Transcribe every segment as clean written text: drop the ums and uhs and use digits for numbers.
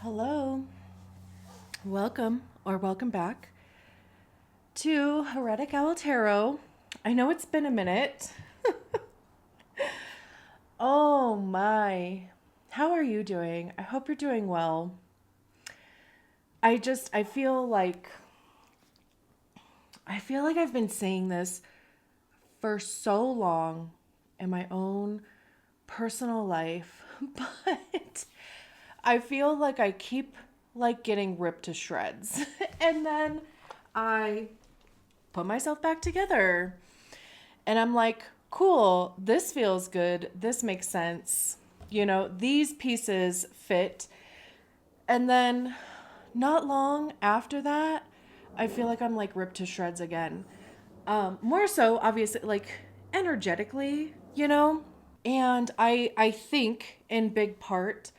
Hello, welcome back to Heretic Owl Tarot. I know it's been a minute. Oh my, how are you doing? I hope you're doing well. I feel like I've been saying this for so long in my own personal life, but I feel like I keep getting ripped to shreds. And then I put myself back together. And I'm like, cool, this feels good. This makes sense. These pieces fit. And then not long after that, I feel like I'm ripped to shreds again. More so, obviously, energetically. And I think in big part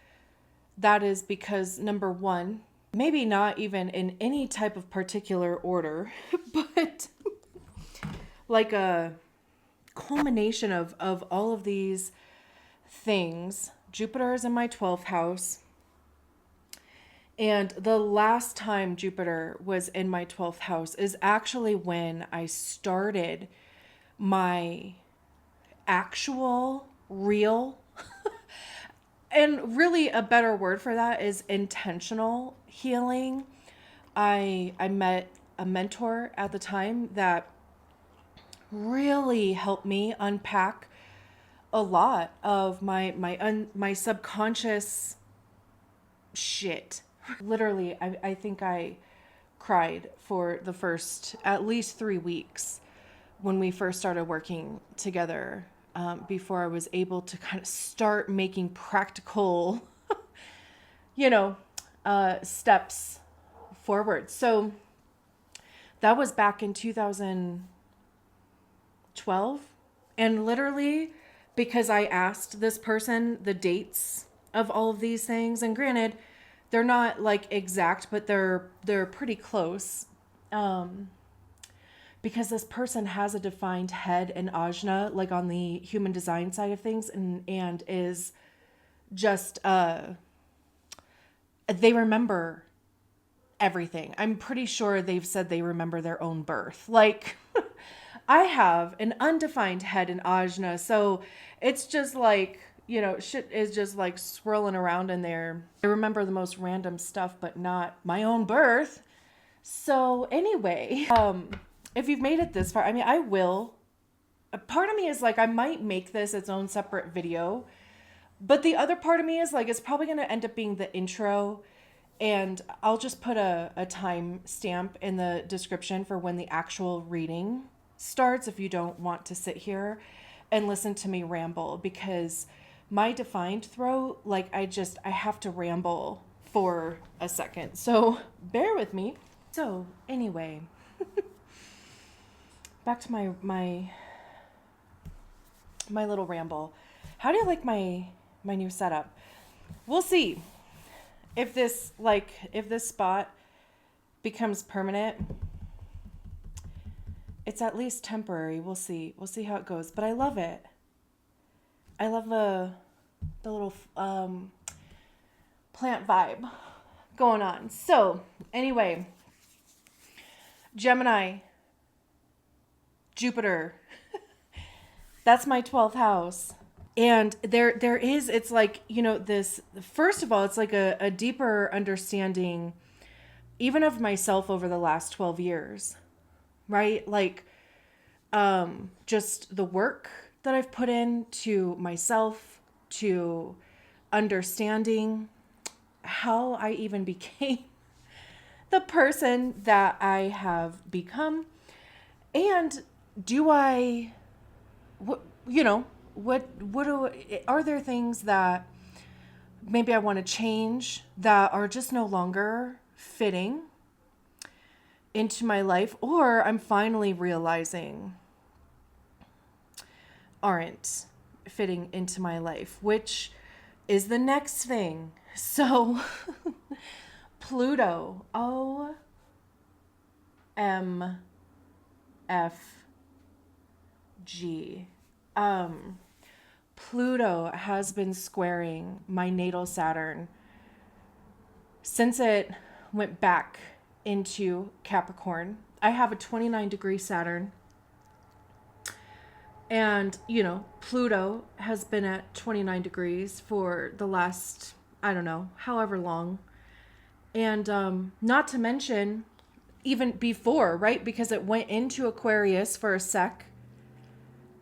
that is because number one, maybe not even in any type of particular order, but like a culmination of all of these things. Jupiter is in my 12th house. And the last time Jupiter was in my 12th house is actually when I started my actual, real, and really a better word for that is intentional healing. I met a mentor at the time that really helped me unpack a lot of my subconscious shit. Literally, I think I cried for the first at least 3 weeks when we first started working together, before I was able to kind of start making practical, steps forward. So that was back in 2012. And literally, because I asked this person the dates of all of these things, and granted, they're not exact, but they're pretty close. Because this person has a defined head and ajna, on the human design side of things, and is just they remember everything. I'm pretty sure they've said they remember their own birth. I have an undefined head and ajna, so it's just shit is just swirling around in there. I remember the most random stuff, but not my own birth. So anyway, if you've made it this far, I will. A part of me is I might make this its own separate video, but the other part of me is it's probably going to end up being the intro, and I'll just put a time stamp in the description for when the actual reading starts if you don't want to sit here and listen to me ramble, because my defined throat, I have to ramble for a second. So bear with me. So anyway, back to my little ramble. How do you like my new setup? We'll see if this spot becomes permanent. It's at least temporary. We'll see how it goes, but I love it. I love the little plant vibe going on. So anyway, Gemini, Jupiter, that's my 12th house. And there is, it's this, first of all, it's a deeper understanding even of myself over the last 12 years, right? Just the work that I've put into myself, to understanding how I even became the person that I have become. And are there things that maybe I want to change that are just no longer fitting into my life, or I'm finally realizing aren't fitting into my life, which is the next thing. So Pluto, OMFG. Pluto has been squaring my natal Saturn since it went back into Capricorn, I have a 29-degree Saturn. And, Pluto has been at 29 degrees for the last, I don't know, however long. And not to mention, even before, right? Because it went into Aquarius for a sec,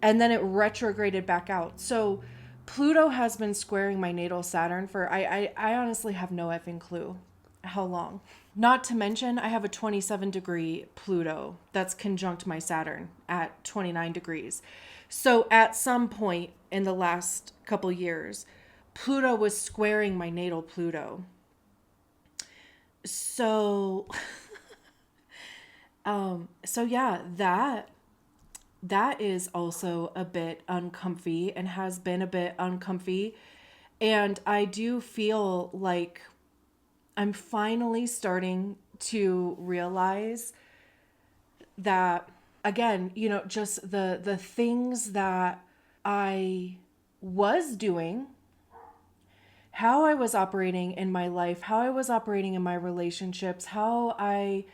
and then it retrograded back out. So Pluto has been squaring my natal Saturn for, I honestly have no effing clue how long. Not to mention, I have a 27-degree Pluto that's conjunct my Saturn at 29 degrees. So at some point in the last couple years, Pluto was squaring my natal Pluto. So, so yeah, that is also a bit uncomfy and has been a bit uncomfy. And I do feel like I'm finally starting to realize that, again, just the things that I was doing, how I was operating in my life, how I was operating in my relationships, how I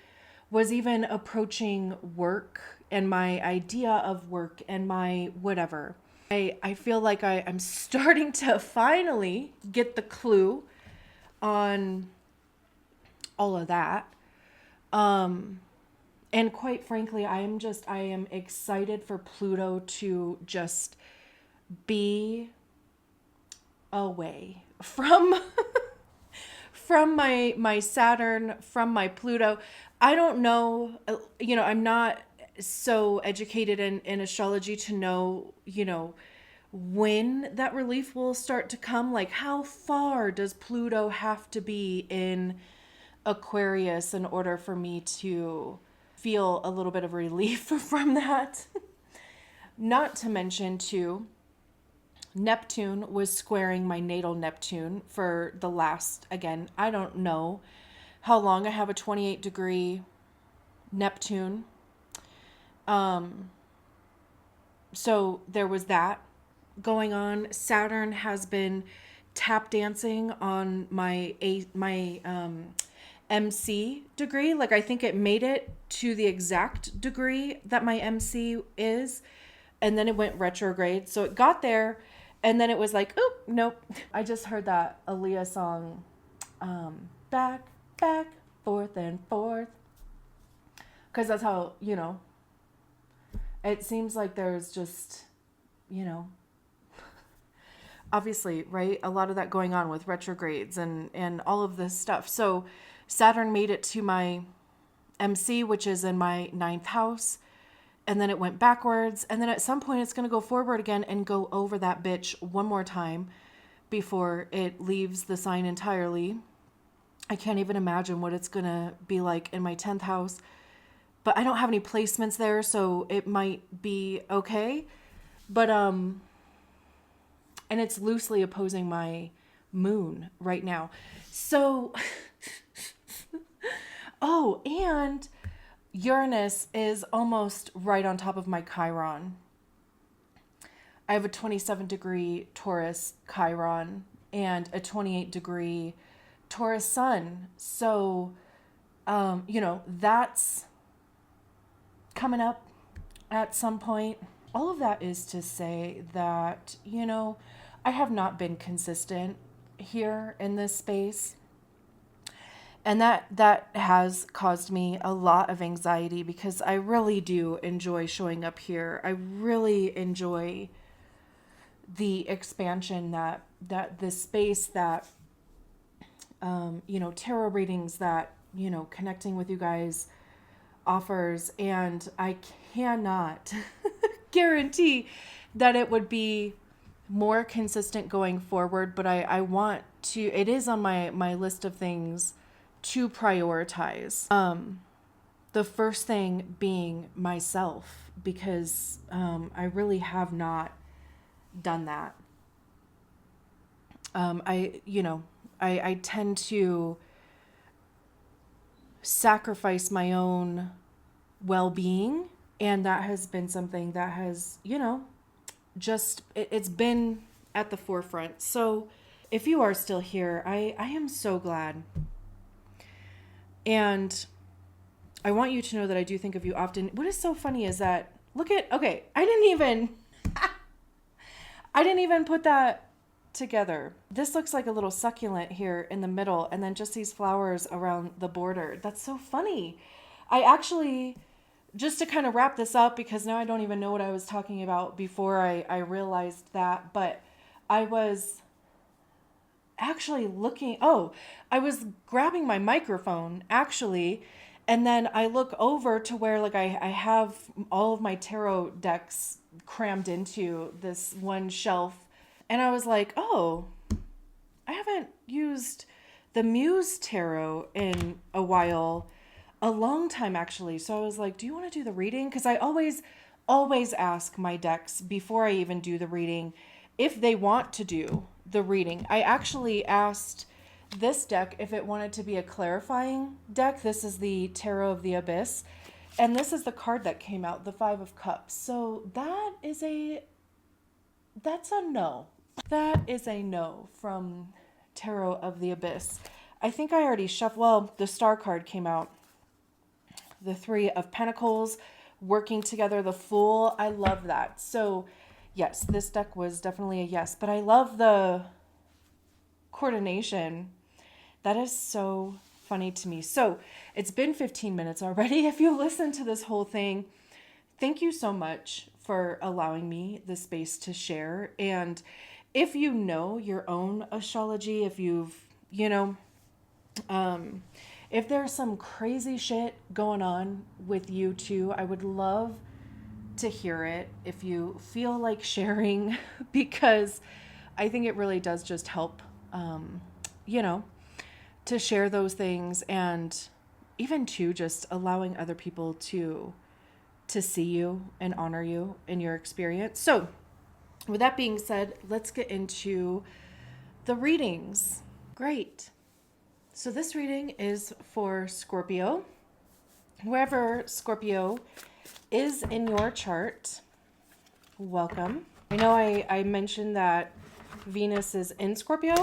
was even approaching work and my idea of work and my whatever. I feel like I'm starting to finally get the clue on all of that. And quite frankly, I am excited for Pluto to just be away from from my Saturn, from my Pluto. I don't know, I'm not so educated in astrology to know, when that relief will start to come. Like, how far does Pluto have to be in Aquarius in order for me to feel a little bit of relief from that? Not to mention, too, Neptune was squaring my natal Neptune for the last, again, I don't know how long. I have a 28-degree Neptune. So there was that going on. Saturn has been tap dancing on my MC degree. Like, I think it made it to the exact degree that my MC is, and then it went retrograde. So it got there, and then it was like, oh, nope. I just heard that Aaliyah song, back, forth and forth. Because that's how, it seems like there's just, obviously, right? A lot of that going on with retrogrades and all of this stuff. So Saturn made it to my MC, which is in my 9th house. And then it went backwards. And then at some point it's going to go forward again and go over that bitch one more time before it leaves the sign entirely. I can't even imagine what it's going to be like in my 10th house. But I don't have any placements there, so it might be okay. But, and it's loosely opposing my moon right now. So, oh, and Uranus is almost right on top of my Chiron. I have a 27-degree Taurus Chiron and a 28-degree Taurus Sun. So, that's coming up at some point. All of that is to say that, I have not been consistent here in this space. And that has caused me a lot of anxiety because I really do enjoy showing up here. I really enjoy the expansion that this space, that, tarot readings, that, connecting with you guys offers. And I cannot guarantee that it would be more consistent going forward, but I want to, it is on my list of things to prioritize. The first thing being myself, because I really have not done that. I tend to sacrifice my own well-being, and that has been something that has, it's been at the forefront. So if you are still here, I am so glad And I want you to know that I do think of you often. What is so funny is that, okay, I didn't even put that together. This looks like a little succulent here in the middle, and then just these flowers around the border. That's so funny. I actually, just to kind of wrap this up, because now I don't even know what I was talking about before I realized that, but I was actually I was grabbing my microphone actually, and then I look over to where like I have all of my tarot decks crammed into this one shelf, and I was like, oh, I haven't used the Muse Tarot in a while, a long time actually. So I was like, do you want to do the reading? Because I always ask my decks before I even do the reading if they want to do the reading. I actually asked this deck if it wanted to be a clarifying deck. This is the Tarot of the Abyss. And this is the card that came out, the Five of Cups. So that's a no. That is a no from Tarot of the Abyss. I think I already shuffled, well, the Star card came out. The Three of Pentacles working together, the Fool. I love that. So yes, this deck was definitely a yes, but I love the coordination. That is so funny to me. So it's been 15 minutes already. If you listen to this whole thing, thank you so much for allowing me the space to share. And if you know your own astrology, if you've, if there's some crazy shit going on with you too, I would love to hear it if you feel like sharing, because I think it really does just help, to share those things, and even to just allowing other people to see you and honor you in your experience. So with that being said, let's get into the readings. Great. So this reading is for Scorpio. Whoever Scorpio is in your chart, welcome. I know I mentioned that Venus is in Scorpio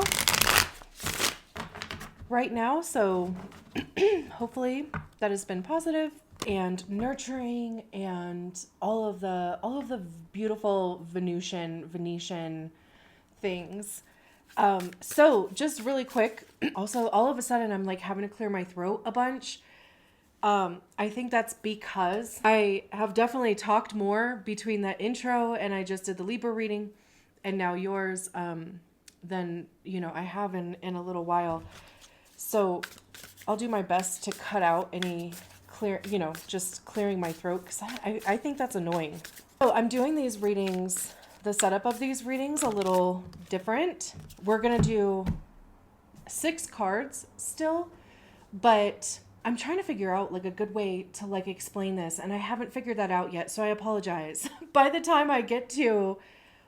right now, so hopefully that has been positive and nurturing and all of the beautiful Venetian things. So just really quick, also all of a sudden I'm like having to clear my throat a bunch. I think that's because I have definitely talked more between that intro and I just did the Libra reading and now yours, than, I have in a little while. So I'll do my best to cut out any just clearing my throat, because I think that's annoying. So I'm doing these readings, the setup of these readings, a little different. We're going to do 6 cards still, but I'm trying to figure out like a good way to like explain this, and I haven't figured that out yet, so I apologize. By the time I get to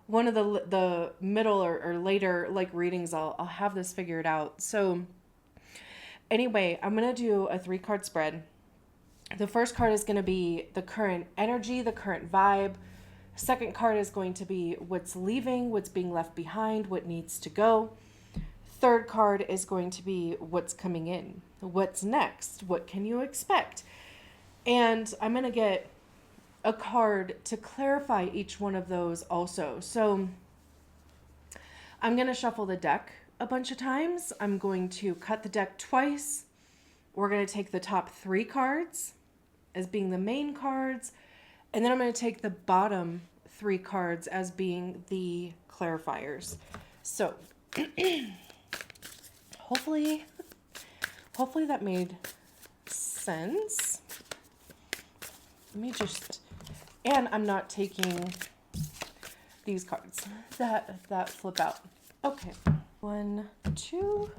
one of the middle or later like readings, I'll have this figured out. So anyway, I'm going to do a 3-card spread. The first card is going to be the current energy, the current vibe. Second card is going to be what's leaving, what's being left behind, what needs to go. Third card is going to be what's coming in, what's next, what can you expect. And I'm going to get a card to clarify each one of those also. So I'm going to shuffle the deck a bunch of times. I'm going to cut the deck twice. We're going to take the top 3 cards as being the main cards, and then I'm going to take the bottom 3 cards as being the clarifiers. So hopefully that made sense. Let me just, and I'm not taking these cards that flip out. Okay, 1, 2.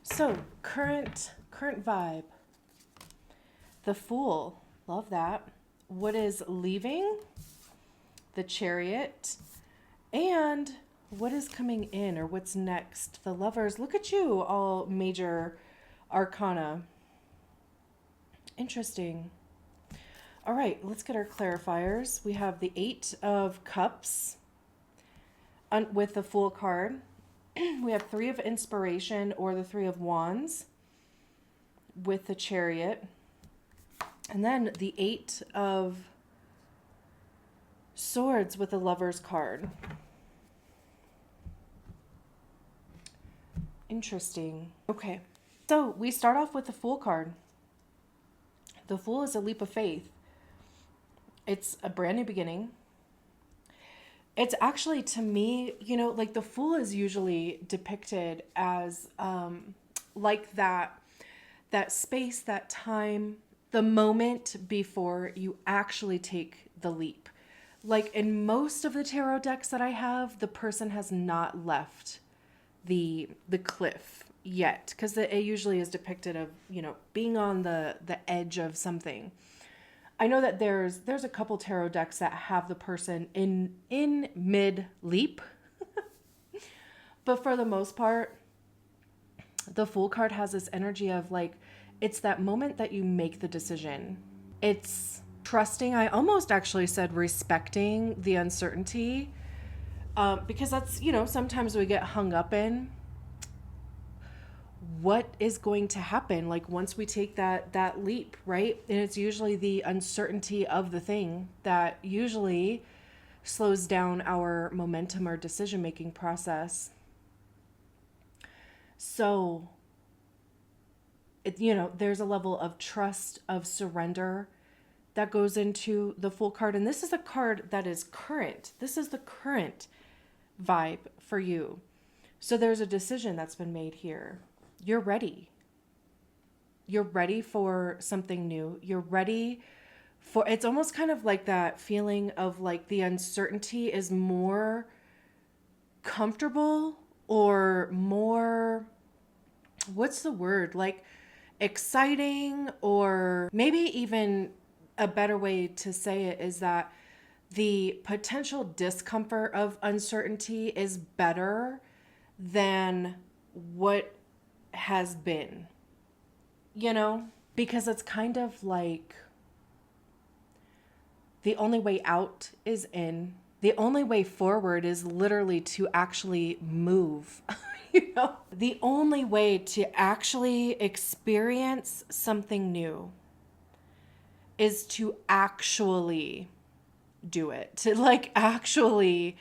So current vibe. The Fool, love that. What is leaving? The Chariot. And what is coming in, or what's next? The Lovers. Look at you, all major arcana. Interesting. All right, let's get our clarifiers. We have the 8 of Cups with the Fool card. We have Three of Inspiration or the Three of Wands with the Chariot. And then the Eight of Swords with the Lover's card. Interesting. Okay. So we start off with the Fool card. The Fool is a leap of faith. It's a brand new beginning. It's actually, to me, you know, like the Fool is usually depicted as like that space, that time, the moment before you actually take the leap. Like in most of the tarot decks that I have, the person has not left the cliff yet, because it usually is depicted of, you know, being on the edge of something. I know that there's a couple tarot decks that have the person in mid leap, but for the most part, the Fool card has this energy of like, it's that moment that you make the decision. It's trusting. I almost actually said respecting the uncertainty, because that's, you know, sometimes we get hung up in what is going to happen like once we take that leap, right? And it's usually the uncertainty of the thing that usually slows down our momentum or decision making process. So you know, there's a level of trust, of surrender that goes into the Fool card. And this is a card that is current. This is the current vibe for you. So there's a decision that's been made here. You're ready. You're ready for something new. You're ready for, it's almost kind of like that feeling of like the uncertainty is more comfortable or more, what's the word? Like exciting, or maybe even a better way to say it is that the potential discomfort of uncertainty is better than what has been, you know, because it's kind of like the only way out is in. The only way forward is literally to actually move. You know, the only way to actually experience something new is to actually do it, to like actually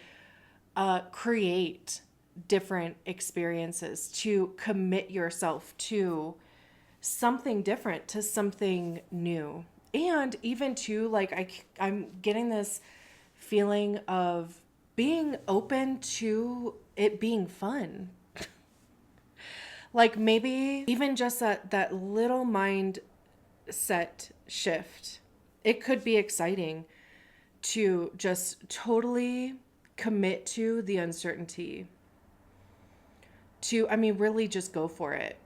create different experiences, to commit yourself to something different, to something new. And even to like, I'm getting this feeling of being open to it being fun. Like maybe even just that little mindset shift, it could be exciting to just totally commit to the uncertainty, to, I mean, really just go for it,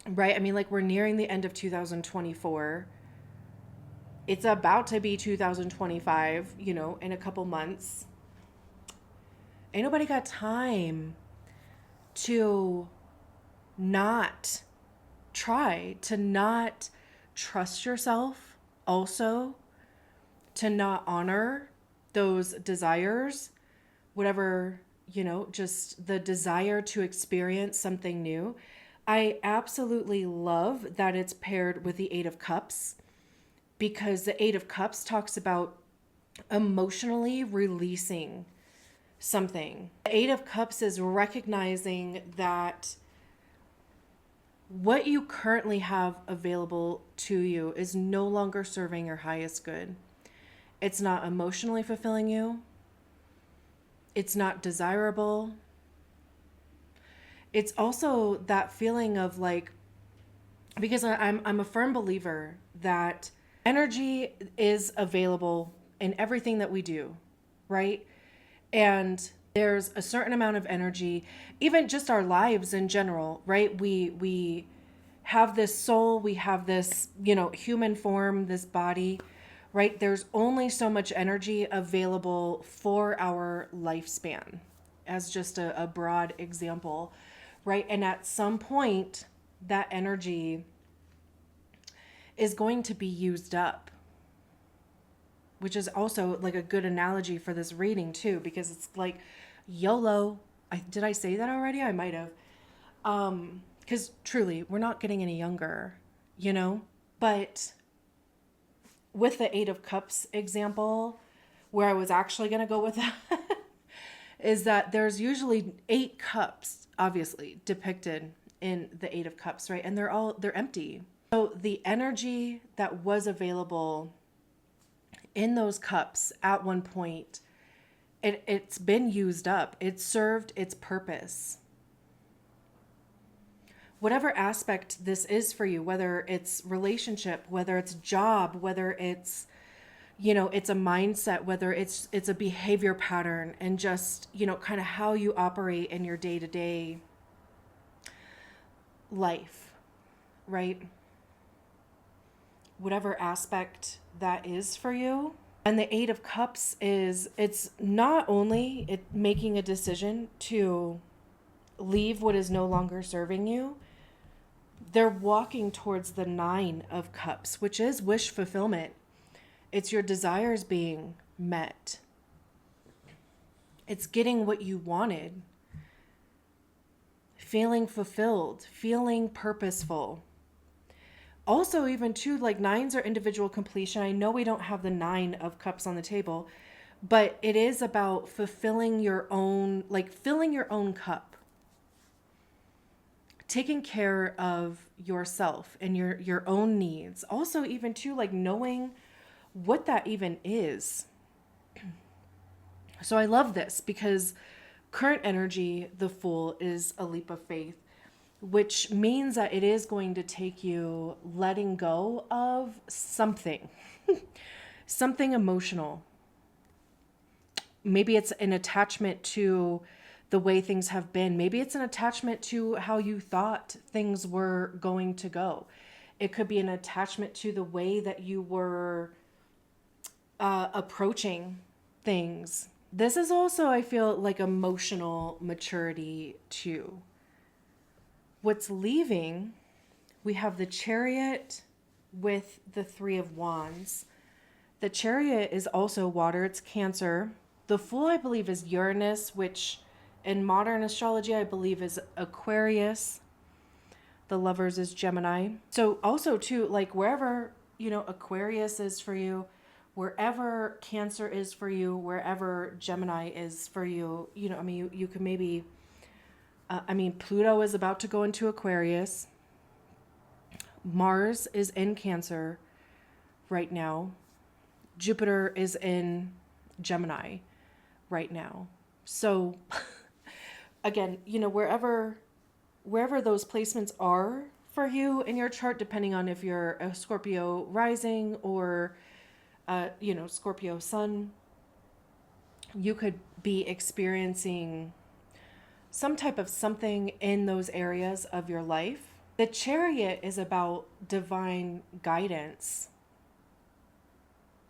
right? I mean, like we're nearing the end of 2024. It's about to be 2025, you know, in a couple months. Ain't nobody got time to not try, to not trust yourself, also to not honor those desires, whatever, you know, just the desire to experience something new. I absolutely love that it's paired with the Eight of Cups, because the Eight of Cups talks about emotionally releasing something. The Eight of Cups is recognizing that what you currently have available to you is no longer serving your highest good. It's not emotionally fulfilling you. It's not desirable. It's also that feeling of like, because I'm a firm believer that energy is available in everything that we do, right? And there's a certain amount of energy, even just our lives in general, right? We have this soul, we have this, you know, human form, this body, right? There's only so much energy available for our lifespan, as just a broad example, right? And at some point, that energy is going to be used up, which is also like a good analogy for this reading too, because it's like YOLO, Did I say that already? I might have. Because truly, we're not getting any younger, you know? But with the Eight of Cups example, where I was actually going to go with that, is that there's usually 8 cups, obviously, depicted in the Eight of Cups, right? And they're empty. So the energy that was available in those cups at one point, it's been used up. It served its purpose. Whatever aspect this is for you, whether it's relationship, whether it's job, whether it's, it's a mindset, whether it's a behavior pattern, and just, kind of how you operate in your day-to-day life, right? Whatever aspect that is for you. And the Eight of Cups it's not only making a decision to leave what is no longer serving you, they're walking towards the Nine of Cups, which is wish fulfillment. It's your desires being met. It's getting what you wanted. Feeling fulfilled, feeling purposeful. Also, even too, like nines are individual completion. I know we don't have the Nine of Cups on the table, but it is about fulfilling your own, like filling your own cup. Taking care of yourself and your own needs. Also, even too, like knowing what that even is. So I love this because current energy, the Fool, is a leap of faith, which means that it is going to take you letting go of something, something emotional. Maybe it's an attachment to the way things have been. Maybe it's an attachment to how you thought things were going to go. It could be an attachment to the way that you were approaching things. This is also, I feel, like emotional maturity too. What's leaving, we have the Chariot with the Three of Wands. The Chariot is also water, it's Cancer. The Fool, I believe, is Uranus, which in modern astrology, I believe, is Aquarius. The Lovers is Gemini. So also too, like wherever, Aquarius is for you, wherever Cancer is for you, wherever Gemini is for you, you can maybe, Pluto is about to go into Aquarius. Mars is in Cancer right now. Jupiter is in Gemini right now. So again, wherever those placements are for you in your chart, depending on if you're a Scorpio rising or, Scorpio sun, you could be experiencing some type of something in those areas of your life. The Chariot is about divine guidance.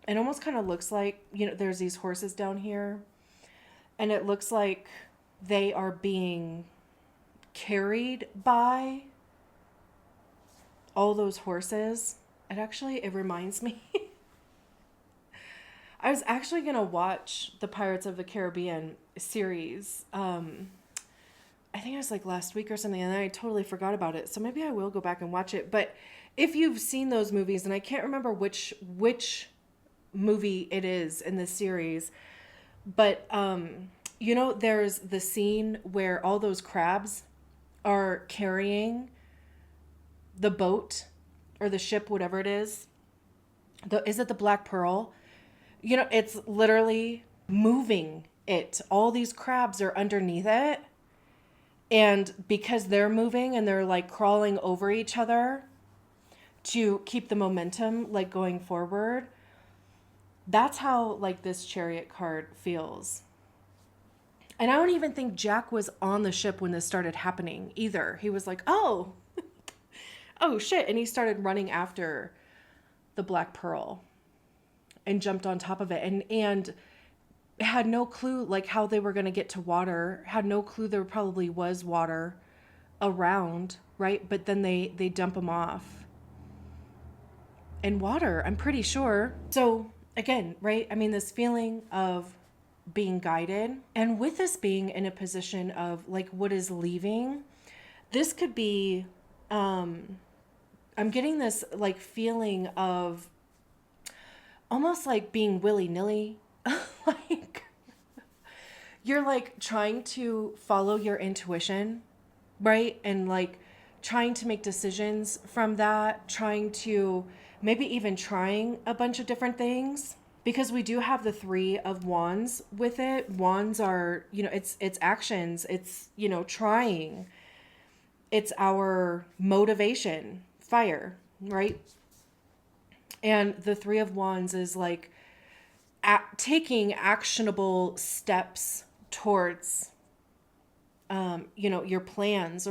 It almost kind of looks like, there's these horses down here, and it looks like they are being carried by all those horses. It reminds me. I was actually going to watch the Pirates of the Caribbean series. I think it was like last week or something, and then I totally forgot about it. So maybe I will go back and watch it. But if you've seen those movies, and I can't remember which movie it is in this series, but there's the scene where all those crabs are carrying the boat or the ship, whatever it is. Is it the Black Pearl? It's literally moving it. All these crabs are underneath it. And because they're moving and they're like crawling over each other to keep the momentum like going forward, that's how like this Chariot card feels. And I don't even think Jack was on the ship when this started happening either. He was like, oh shit. And he started running after the Black Pearl and jumped on top of it and had no clue like how they were going to get to water, had no clue there probably was water around, right? But then they dump them off in water, I'm pretty sure. So again, right? This feeling of being guided. And with this being in a position of like what is leaving, this could be, I'm getting this like feeling of almost like being willy-nilly. Like you're like trying to follow your intuition, right? And like trying to make decisions from that, trying to maybe even trying a bunch of different things, because we do have the 3 of Wands with it. Wands are, it's actions, it's, trying. It's our motivation, fire, right? And the 3 of Wands is like taking actionable steps towards, your plans,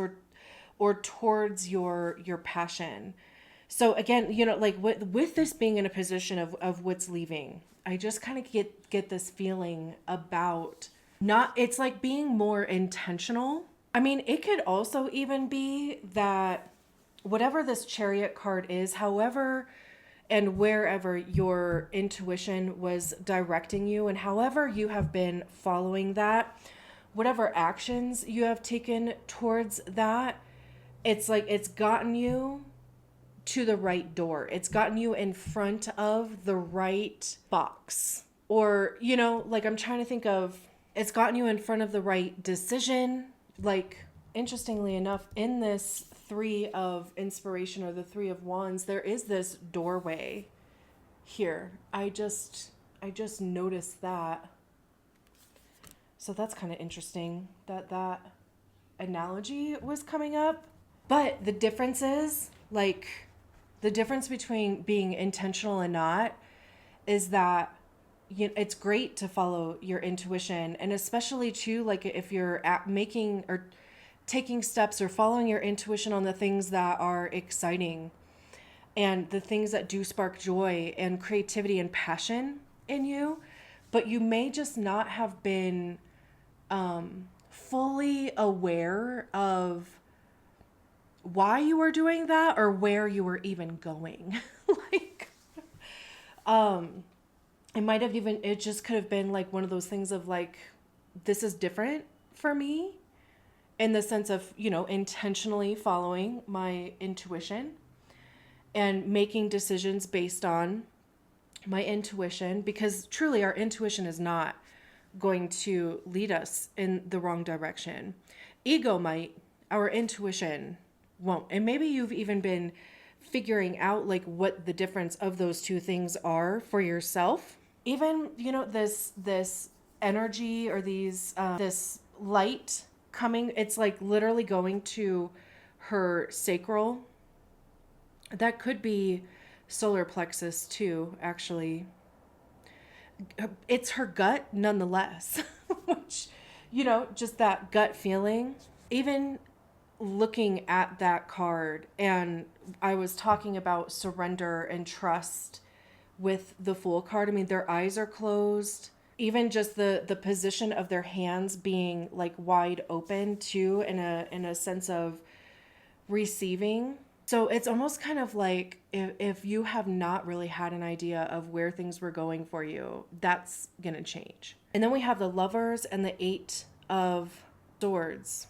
or towards your passion. So again, like with this being in a position of what's leaving, I just kind of get this feeling about not, it's like being more intentional. I mean, it could also even be that whatever this Chariot card is, however and wherever your intuition was directing you, and however you have been following that, whatever actions you have taken towards that, it's like it's gotten you to the right door. It's gotten you in front of the right box. Or, like I'm trying to think of, it's gotten you in front of the right decision. Like, interestingly enough, in this 3 of Inspiration, or the 3 of Wands, there is this doorway here. I just noticed that. So that's kind of interesting that analogy was coming up. But the difference is, like, the difference between being intentional and not is that it's great to follow your intuition. And especially too, like if you're making or taking steps or following your intuition on the things that are exciting and the things that do spark joy and creativity and passion in you, but you may just not have been fully aware of why you were doing that or where you were even going. Like, it just could have been like one of those things of like, this is different for me, in the sense of, intentionally following my intuition and making decisions based on my intuition, because truly our intuition is not going to lead us in the wrong direction. Ego might, our intuition won't. And maybe you've even been figuring out like what the difference of those two things are for yourself. Even, this energy or this light coming, it's like literally going to her sacral. That could be solar plexus too, actually. It's her gut nonetheless, which, just that gut feeling. Even looking at that card, and I was talking about surrender and trust with the Fool card. I mean, their eyes are closed. Even just the position of their hands being like wide open too, in a sense of receiving. So it's almost kind of like if you have not really had an idea of where things were going for you, that's gonna change. And then we have the Lovers and the 8 of Swords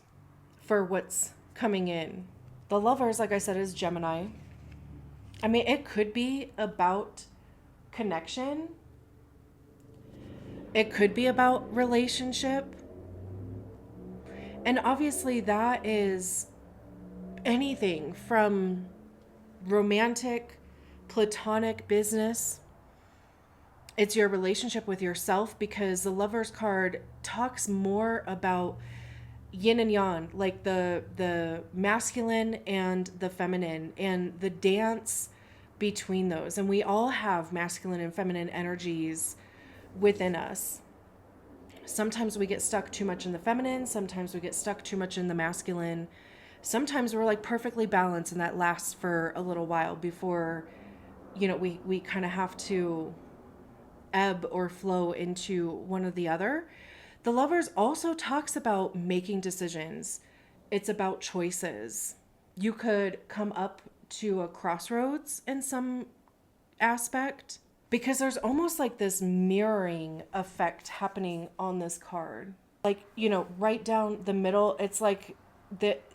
for what's coming in. The Lovers, like I said, is Gemini. I mean, it could be about connection. It could be about relationship. And obviously that is anything from romantic, platonic, business. It's your relationship with yourself, because the Lovers card talks more about yin and yang, like the masculine and the feminine, and the dance between those. And we all have masculine and feminine energies within us. Sometimes we get stuck too much in the feminine, sometimes we get stuck too much in the masculine. Sometimes we're like perfectly balanced, and that lasts for a little while before, we kind of have to ebb or flow into one or the other. The Lovers also talks about making decisions. It's about choices. You could come up to a crossroads in some aspect, because there's almost like this mirroring effect happening on this card. Like, right down the middle, it's like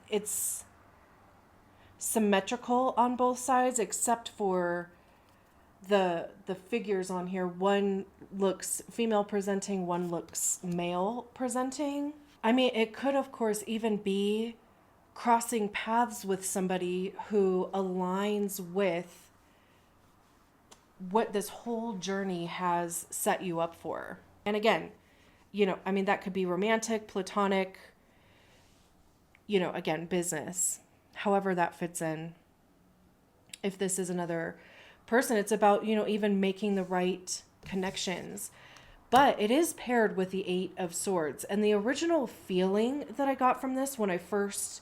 it's symmetrical on both sides except for the figures on here. One looks female presenting, one looks male presenting. I mean, it could of course even be crossing paths with somebody who aligns with what this whole journey has set you up for. And again, I mean, that could be romantic, platonic, again, business, however that fits in. If this is another person, it's about, even making the right connections. But it is paired with the Eight of Swords. And the original feeling that I got from this when I first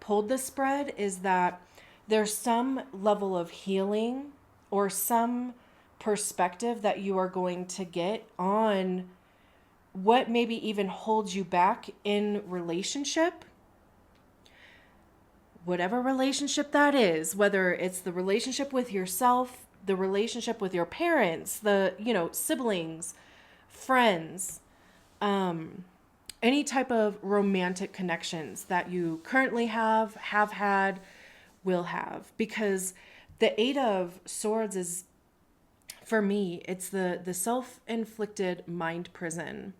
pulled the spread is that there's some level of healing or some perspective that you are going to get on what maybe even holds you back in relationship, whatever relationship that is, whether it's the relationship with yourself, the relationship with your parents, the, siblings, friends, any type of romantic connections that you currently have had, will have. Because the Eight of Swords is, for me, it's the self-inflicted mind prison.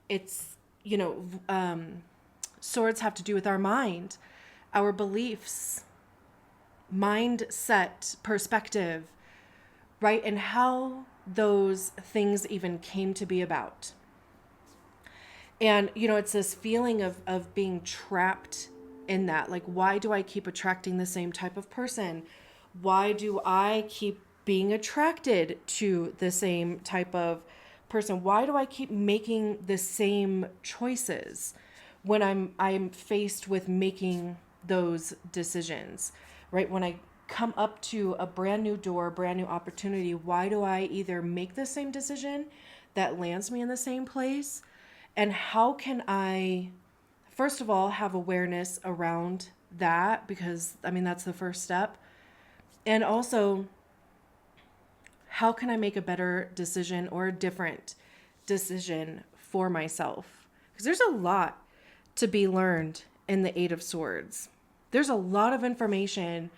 It's, swords have to do with our mind, our beliefs, mindset, perspective, right? And how those things even came to be about. And, it's this feeling of being trapped in that. Like, why do I keep attracting the same type of person? Why do I keep being attracted to the same type of person? Why do I keep making the same choices when I'm faced with making those decisions, right? When I come up to a brand new door, brand new opportunity, why do I either make the same decision that lands me in the same place? And how can I, first of all, have awareness around that? Because, I mean, that's the first step. And also, how can I make a better decision or a different decision for myself? Because there's a lot to be learned in the Eight of Swords. There's a lot of information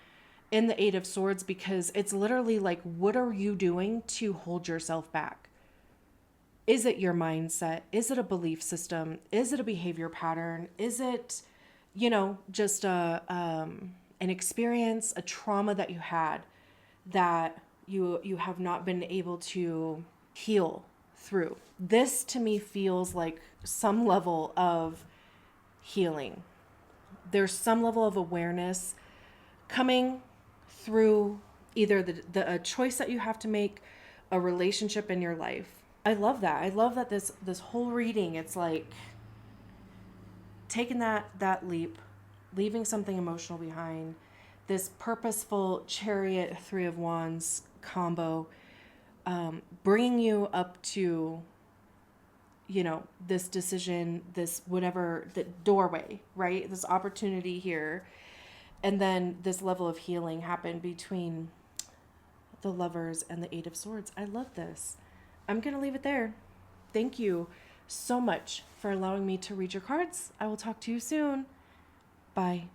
in the Eight of Swords because it's literally like, what are you doing to hold yourself back? Is it your mindset? Is it a belief system? Is it a behavior pattern? Is it, just an experience, a trauma that you had that you have not been able to heal through? This to me feels like some level of healing. There's some level of awareness coming through either the choice that you have to make, a relationship in your life. I love that. I love that this whole reading, it's like taking that leap, leaving something emotional behind, this purposeful Chariot, Three of Wands combo, bringing you up to, this decision, this whatever, the doorway, right? This opportunity here. And then this level of healing happened between the Lovers and the Eight of Swords. I love this. I'm going to leave it there. Thank you so much for allowing me to read your cards. I will talk to you soon. Bye.